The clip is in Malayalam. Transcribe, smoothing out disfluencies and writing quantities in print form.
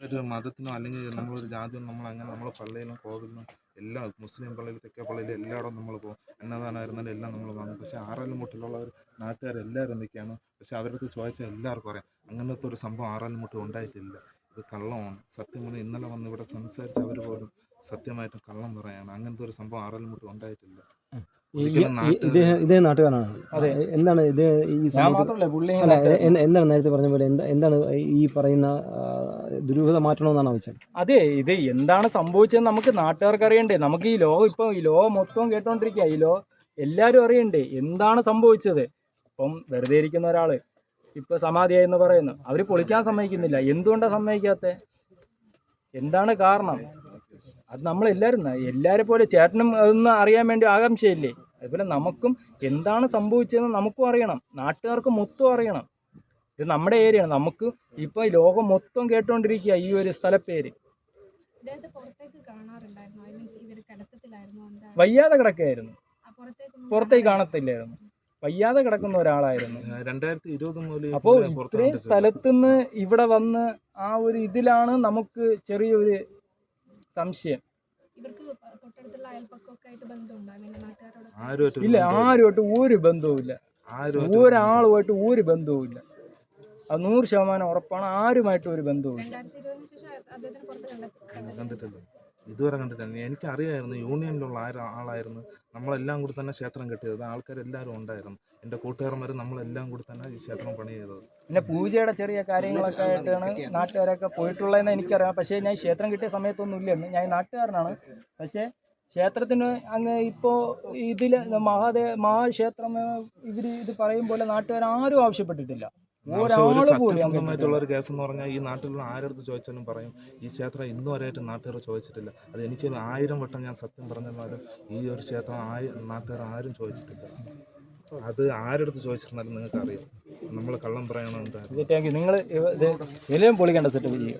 ഒരു മതത്തിനോ അല്ലെങ്കിൽ നമ്മളൊരു ജാതിയോ നമ്മളങ്ങനെ നമ്മളെ പള്ളിയിലും കോവിലിനും എല്ലാം മുസ്ലിം പള്ളിയിൽ തെക്കേ പള്ളിയിൽ എല്ലായിടവും നമ്മൾ പോകും. അന്നദാനമായിരുന്നാലും എല്ലാം നമ്മൾ വാങ്ങും. പക്ഷേ ആറാട്ടുമുട്ടിലുള്ളവർ നാട്ടുകാരെല്ലാവരും നിൽക്കുകയാണ്. പക്ഷേ അവരടുത്ത് ചോദിച്ചാൽ എല്ലാവർക്കും അറിയാം അങ്ങനത്തെ ഒരു സംഭവം ആറാട്ടുമുട്ടിൽ ഉണ്ടായിട്ടില്ല. ഇത് കള്ളമാണ്. സത്യം പറഞ്ഞാൽ ഇന്നലെ വന്ന് ഇവിടെ സംസാരിച്ചവർ പോലും സത്യമായിട്ടും കള്ളം പറയാണ്. അങ്ങനത്തെ ഒരു സംഭവം ആറാട്ടുമുട്ടിൽ ഉണ്ടായിട്ടില്ല. ഒരിക്കലും ഇതേ നാട്ടുകാരാണ്. അതെ. എന്താണ് ഇത് ഈ ഞാൻ സംഭവത്തിൽ മാത്രമല്ല പുള്ളി അല്ല എന്താണ് നേരത്തെ പറഞ്ഞ പോലെ എന്താണ് ഈ പറയുന്ന ദുരൂഹത മാറ്റണമെന്നാണ് ആവശ്യം? അതെ, ഇത് എന്താണ് സംഭവിച്ചതെന്ന് നമുക്ക് നാട്ടുകാർക്ക് അറിയണ്ടേ. നമുക്ക് ഈ ലോകം മൊത്തം കേട്ടോണ്ടിരിക്കുക. എല്ലാവരും അറിയണ്ടേ എന്താണ് സംഭവിച്ചത്. ഇപ്പം വെറുതെ ഇരിക്കുന്ന ഒരാള് ഇപ്പൊ സമാധിയായെന്ന് പറയുന്നു, അവര് പൊളിക്കാൻ സമ്മതിക്കുന്നില്ല. എന്തുകൊണ്ടാണ് സമ്മതിക്കാത്ത? എന്താണ് കാരണം? അത് എല്ലാവരെ പോലെ ചേട്ടനും അതൊന്ന് അറിയാൻ വേണ്ടി ആകാംക്ഷയില്ലേ? അതുപോലെ നമുക്കും എന്താണ് സംഭവിച്ചതെന്ന് നമുക്കും അറിയണം, നാട്ടുകാർക്ക് മൊത്തം അറിയണം. ഇത് നമ്മുടെ ഏരിയയാണ്. നമുക്ക് ഇപ്പൊ ഈ ലോകം മൊത്തം കേട്ടോണ്ടിരിക്കുക ഈ ഒരു സ്ഥലപ്പേര്. വയ്യാതെ കിടക്കുകയായിരുന്നു, പുറത്തേക്ക് കാണത്തില്ലായിരുന്നു, വയ്യാതെ കിടക്കുന്ന ഒരാളായിരുന്നു. 2020 മുതൽ അപ്പോൾ ഇത്രയും സ്ഥലത്തുനിന്ന് ഇവിടെ വന്ന് ആ ഒരു ഇതിലാണ് നമുക്ക് ചെറിയൊരു സംശയം. ഇല്ല, ആരുമായിട്ട് ഒരു ബന്ധവുമില്ല, ഒരാളുമായിട്ട് ഒരു ബന്ധവുമില്ല. അത് 100% ഉറപ്പാണ്. ആരുമായിട്ട് ഒരു ബന്ധവുമില്ല. കണ്ടിട്ടില്ല, ഇതുവരെ കണ്ടിട്ടില്ല. എനിക്കറിയായിരുന്നു യൂണിയനിലുള്ള ആളായിരുന്നു. നമ്മളെല്ലാം കൂടി തന്നെ ക്ഷേത്രം കെട്ടിയത്. ആൾക്കാരെല്ലാവരും ഉണ്ടായിരുന്നു. എൻ്റെ കൂട്ടുകാരന്മാർ നമ്മളെല്ലാം കൂടി തന്നെ ഈ ക്ഷേത്രം പണി ചെയ്തത്. പിന്നെ പൂജയുടെ ചെറിയ കാര്യങ്ങളൊക്കെ ആയിട്ടാണ് നാട്ടുകാരൊക്കെ പോയിട്ടുള്ളതെന്ന് എനിക്കറിയാം. പക്ഷേ ഞാൻ ക്ഷേത്രം കിട്ടിയ സമയത്തൊന്നും ഇല്ലെന്ന്. ഞാൻ നാട്ടുകാരനാണ്. പക്ഷേ ക്ഷേത്രത്തിന് അങ്ങ് ഇപ്പോൾ ഇതിൽ മഹാക്ഷേത്രം ഇത് പറയും പോലെ നാട്ടുകാരും ആവശ്യപ്പെട്ടിട്ടില്ല. ഒരു സത്യസന്ധമായിട്ടുള്ള ഒരു കേസ് എന്ന് പറഞ്ഞാൽ ഈ നാട്ടിലുള്ള ആരടുത്ത് ചോദിച്ചാലും പറയും ഈ ക്ഷേത്രം ഇന്നും വരെയായിട്ട് നാട്ടുകാർ ചോദിച്ചിട്ടില്ല. അത് എനിക്ക് 1000 വട്ടം ഞാൻ സത്യം പറഞ്ഞാലും ഈ ഒരു ക്ഷേത്രം നാട്ടുകാർ ആരും ചോദിച്ചിട്ടില്ല. അത് ആരടുത്ത് ചോദിച്ചിരുന്നാലും നിങ്ങൾക്ക് അറിയാം നമ്മൾ കള്ളം പറയണോ എന്താ. Thank you. നിങ്ങൾ പൊളിക്കേണ്ട സെറ്റ് ചെയ്യും.